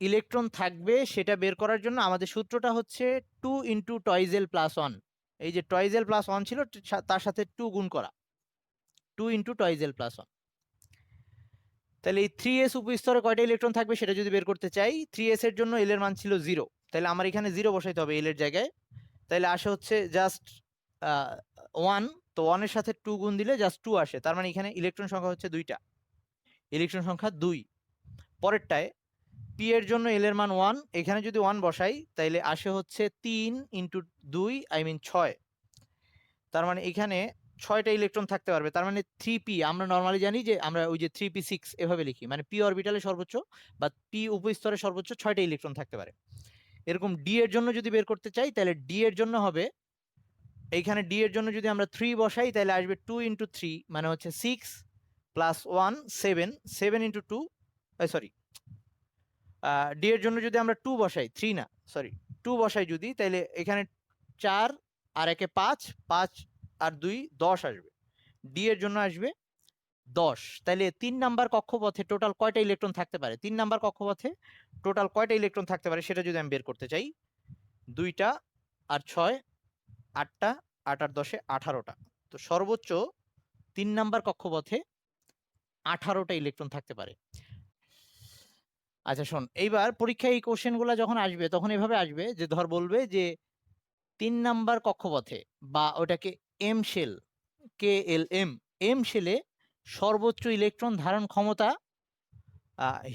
ইলেকট্রন থাকবে সেটা বের করার জন্য আমাদের সূত্রটা হচ্ছে 2 × 2l+1। এই যে টয়েজেল+1 ছিল, তার সাথে 2 গুণ করা, 2 × 2l+1। তাহলে এই 3s উপস্তরে কয়টা ইলেকট্রন থাকবে সেটা যদি বের করতে চাই, 3s এর জন্য এল এর মান ছিল 0, তাহলে আমার এখানে 0 বসাইতে হবে এল এর জায়গায়। তাহলে আসে হচ্ছে জাস্ট 1, তো 1 এর সাথে 2 গুণ দিলে জাস্ট 2 আসে, তার মানে এখানে ইলেকট্রন সংখ্যা হচ্ছে 2টা, ইলেকট্রন সংখ্যা 2। পরেরটায় পি এর জন্য এল এর মান 1, এখানে যদি 1 বসাই তাইলে আসে হচ্ছে 3 ইন্টু 2 আই মিন 6, তার মানে এখানে 6টা ইলেকট্রন থাকতে পারবে। তার মানে 3p, আমরা নর্মালি জানি যে আমরা ওই যে 3p6 এভাবে লিখি, মানে পি অরবিটালে সর্বোচ্চ বা পি উপস্তরে সর্বোচ্চ 6টা ইলেকট্রন থাকতে পারে। এরকম ডি এর জন্য যদি বের করতে চাই তাহলে ডি এর জন্য হবে, এইখানে ডি এর জন্য যদি আমরা 3 বসাই তাহলে আসবে 2 ইন্টু 3 মানে হচ্ছে 6 প্লাস 1 7, 7 ইন্টু 2, সরি ডি এর জন্য যদি আমরা 2 বসাই, 3 না সরি 2 বসাই যদি, তাহলে এখানে 4 আর 1 5, 5 আর 2 10 আসবে, ডি এর জন্য আসবে 10। তাহলে 3 নাম্বার কক্ষপথে টোটাল কয়টা ইলেকট্রন থাকতে পারে, 3 নাম্বার কক্ষপথে টোটাল কয়টা ইলেকট্রন থাকতে পারে সেটা যদি আমি বের করতে চাই, 2টা আর 6 8টা, 8 আর 10 18টা। তো সর্বোচ্চ 3 নাম্বার কক্ষপথে 18টা ইলেকট্রন থাকতে পারে। আচ্ছা শোন, এইবার পরীক্ষায় এই কোশ্চেনগুলো যখন আসবে তখন এভাবে আসবে যে ধর বলবে যে 3 নাম্বার কক্ষপথে বা ওটাকে এম শেল, কে এল এম, এম শেলে সর্বোচ্চ ইলেকট্রন ধারণ ক্ষমতা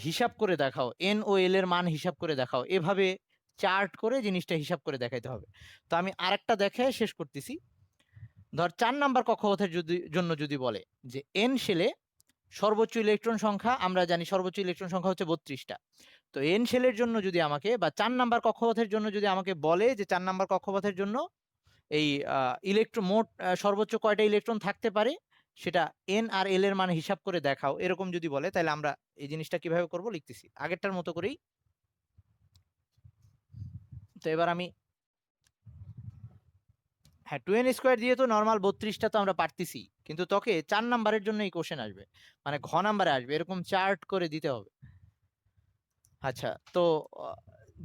হিসাব করে দেখাও, এন ও এল এর মান হিসাব করে দেখাও, এভাবে চার্ট করে জিনিসটা হিসাব করে দেখাইতে হবে। তো আমি আরেকটা দেখে শেষ করতেছি। ধর 4 নাম্বার কক্ষপথের জন্য যদি বলে যে এন শেলে সর্বোচ্চ ইলেকট্রন সংখ্যা, আমরা জানি সর্বোচ্চ ইলেকট্রন সংখ্যা হচ্ছে 32টা। তো এন শেলের জন্য যদি আমাকে, বা 4 নাম্বার কক্ষপথের জন্য যদি আমাকে বলে যে 4 নাম্বার কক্ষপথের জন্য এই ইলেকট্রন মোট সর্বোচ্চ কয়টা ইলেকট্রন থাকতে পারে সেটা এন আর এল এর মান হিসাব করে দেখাও, এরকম যদি বলে তাহলে আমরা এই জিনিসটা কিভাবে করব লিখতেছি আগেরটার মতো করেই। তো এবার আমি, হ্যাঁ 2n স্কোয়ার দিয়ে তো নর্মাল 32টা তো আমরা পারতেছি, কিন্তু তোকে 4 নাম্বারের জন্য এই কোশ্চেন আসবে, মানে ঘ নাম্বারে আসবে, এরকম চার্ট করে দিতে হবে। আচ্ছা তো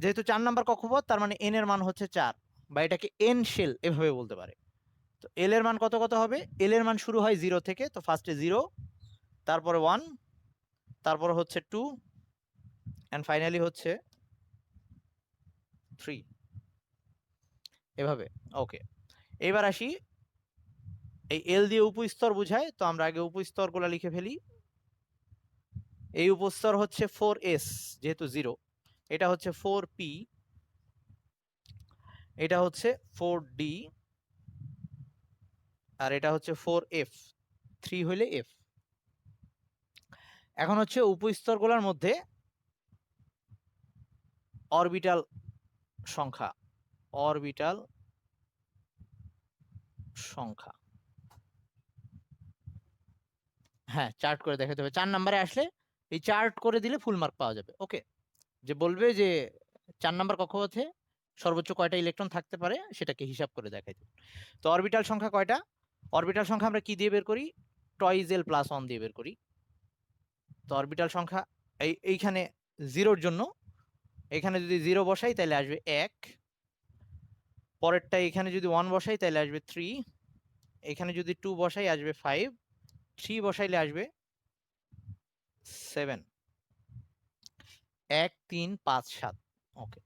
যেহেতু 4 নাম্বার কক্ষপথ তার মানে এন এর মান হচ্ছে 4, বা এটাকে এন শেল এভাবে বলতে পারে। তো এল এর মান কত কত হবে, এল এর মান শুরু হয় 0 থেকে, তো ফার্স্টে 0, তারপরে 1, তারপরে হচ্ছে 2 এন্ড ফাইনালি হচ্ছে 3, এভাবে। ওকে, এবার আসি, এই এল দিয়ে উপস্তর বোঝায়, তো আমরা আগে উপস্তরগুলো লিখে ফেলি। এই উপস্তর হচ্ছে 4s যেহেতু 0, এটা হচ্ছে 4p, এটা হচ্ছে 4d, আর এটা হচ্ছে 4f, 3 হইলে f। এখন হচ্ছে উপস্তরগুলোর মধ্যে অরবিটাল সংখ্যা, অরবিটাল সংখ্যা, হ্যাঁ চার্ট করে দেখাতে হবে। 4 নম্বরে আসলে এই চার্ট করে দিলে ফুল মার্ক পাওয়া যাবে। ওকে, যে বলবে যে 4 নাম্বার কক্ষপথে সর্বোচ্চ কয়টা ইলেকট্রন থাকতে পারে সেটাকে হিসাব করে দেখাইতে। তো অরবিটাল সংখ্যা কয়টা, অরবিটাল সংখ্যা আমরা কি দিয়ে বের করি, টয়েস এল প্লাস 1 দিয়ে বের করি। তো অরবিটাল সংখ্যা এইখানে 0-র জন্য এখানে যদি 0 বসাই তাহলে আসবে 1, পরেরটা এখানে যদি 1 বসাই তাহলে আসবে 3, এখানে যদি 2 বসাই আসবে 5, 3 বসাইলে আসবে 7, 1 3 5 7। ওকে,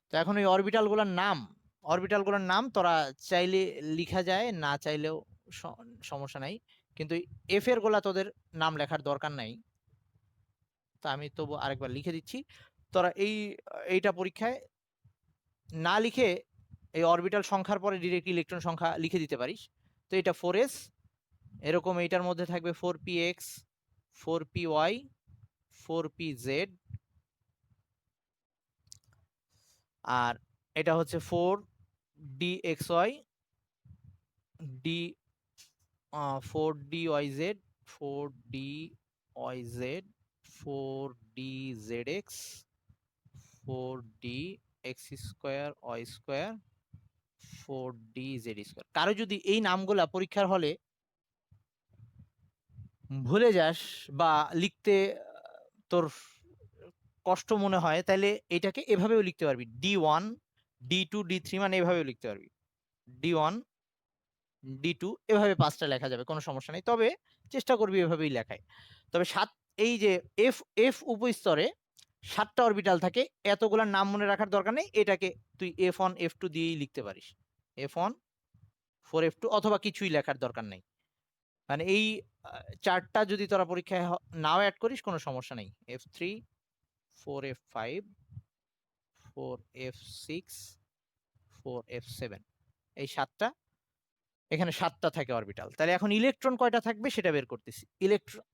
তো এখন এই অরবিটালগুলোর নাম তোরা চাইলে লিখা যায়, না চাইলেও সমস্যা নাই, কিন্তু এফ এর গুলা তোদের নাম লেখার দরকার নাই। তো আমি তবু আরেকবার লিখে দিচ্ছি, তোরা এইটা পরীক্ষায় না লিখে এই অরবিটাল সংখ্যার পরে ডিরেক্ট ইলেকট্রন সংখ্যা লিখে দিতে পারিস। তো এটা 4s, এরকম এইটার মধ্যে থাকবে 4px, 4py, 4pz, আর এটা হচ্ছে 4dxy, d 4dyz, 4dyz, 4dzx, 4dx square y square, 4dz square. কারো যদি এই নামগুলা পরীক্ষার হলে ভুলে যাস বা লিখতে তোর কষ্ট মনে হয়, তাহলে এটাকে এভাবেও লিখতে পারবি, d1 d2 d3, মানে এভাবেও লিখতে পারবি, d1 d2, এভাবে 5টা লেখা যাবে, কোনো সমস্যা নেই, তবে চেষ্টা করবি এভাবেই লেখায়। তবে এই যে এফ এফ উপস্তরে 7টা অরবিটাল থাকে, এতগুলার নাম মনে রাখার দরকার নেই, এটাকে তুই f1 f2 দিয়েই লিখতে পারিস, f1 4f2 অথবা কিছুই লেখার দরকার নেই। মানে এই চারটা যদি তোরা পরীক্ষায় নাও অ্যাড করিস কোনো সমস্যা নেই। f3 4f5 4f6 4f7 এই 7টা, এখানে 7টা থাকে অরবিটাল। তাহলে এখন ইলেকট্রন কয়টা থাকবে সেটা বের করতেছি। ইলেকট্রন,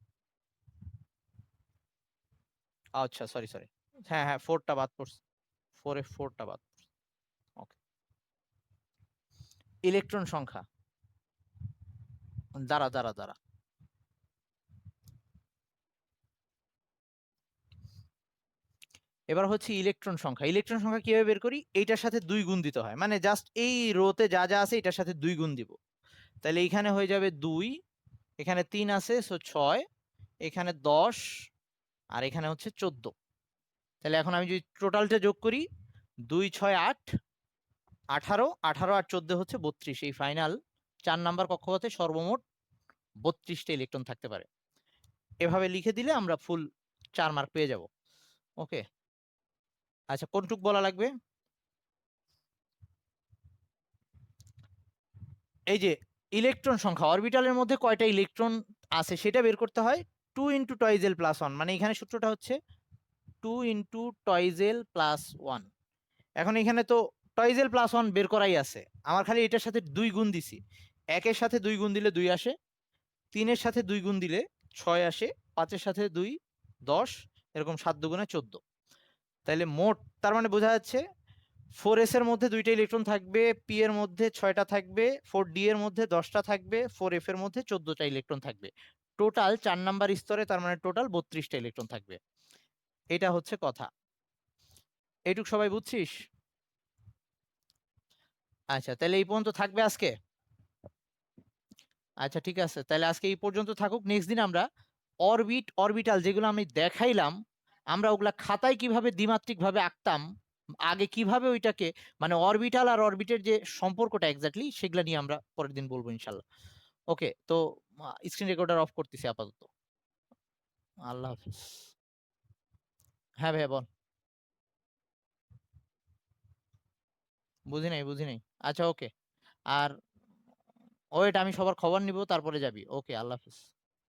আচ্ছা সরি সরি, হ্যাঁ হ্যাঁ 4টা বাদ পড়ছে, 4f4টা বাদ পড়ছে। ওকে, ইলেকট্রন সংখ্যা, দাঁড়া দাঁড়া দাঁড়া, এবার হচ্ছে ইলেকট্রন সংখ্যা। ইলেকট্রন সংখ্যা কিভাবে বের করি? এইটার সাথে 2 গুণ দিতে হয়, মানে জাস্ট এই রোতে যা যা আছে এটার সাথে 2 গুণ দিব। তাহলে এইখানে হয়ে যাবে 2, এখানে 3 আছে সো 6, এখানে 10, আর এখানে হচ্ছে 14। তাহলে এখন আমি যদি টোটালটা যোগ করি 2 6 8 18, 18 আর 14 হচ্ছে 32। এই ফাইনাল 4 নাম্বার কক্ষপথে সর্বমোট 32টা ইলেকট্রন থাকতে পারে। এভাবে লিখে দিলে আমরা ফুল 4 মার্ক পেয়ে যাব। ওকে, আচ্ছা কোনটুক বলা লাগবে? এই যে ইলেকট্রন সংখ্যা, অরবিটালের মধ্যে কয়টা ইলেকট্রন আছে সেটা বের করতে হয় 2 × টয়েজেল প্লাস 1, মানে এখানে সূত্রটা হচ্ছে 2 × টয়েজেল প্লাস 1। এখন এখানে তো টয়েজেল প্লাস 1 বের করাই আছে, আমার খালি এটার সাথে 2 গুণ দিছি। 1-এর সাথে 2 গুণ দিলে 2 আসে, 3-এর সাথে 2 গুণ দিলে 6 আসে, 5-এর সাথে 2 10, এরকম 7 2 14। তাইলে মোট তার মানে বোঝা যাচ্ছে 4s এর মধ্যে 2টা ইলেকট্রন থাকবে, p এর মধ্যে 6টা থাকবে, 4d এর মধ্যে 10টা থাকবে, 4f এর মধ্যে 14টা ইলেকট্রন থাকবে। টোটাল 4 নাম্বার স্তরে তার মানে টোটাল 32টা ইলেকট্রন থাকবে। এটা হচ্ছে কথা। এইটুক সবাই বুঝছিস? আচ্ছা তাহলে এই পর্যন্ত থাকবে আজকে। আচ্ছা ঠিক আছে, তাহলে আজকে এই পর্যন্ত থাকুক। নেক্সট দিন আমরা অরবিটাল যেগুলো আমি দেখাইলাম, আমরা ওগুলা খাতায় কিভাবে দ্বিমাত্রিক ভাবে আঁকতাম, আগে কিভাবে ওইটাকে মানে অরবিটাল আর অরবিটের যে সম্পর্কটা এক্স্যাক্টলি সেগুলা নিয়ে আমরা পরের দিন বলবো ইনশাল্লাহ। ওকে, তো স্ক্রিন রেকর্ডার অফ করতেছি আপাতত। আল্লাহ হাফিজ। হ্যাঁ ভাইয়া বল। বুঝি নাই বুঝি নাই। আচ্ছা ওকে, আর ওয়েট আমি সবার খবর নিব তারপরে যাবি। ওকে, আল্লাহ হাফিজ।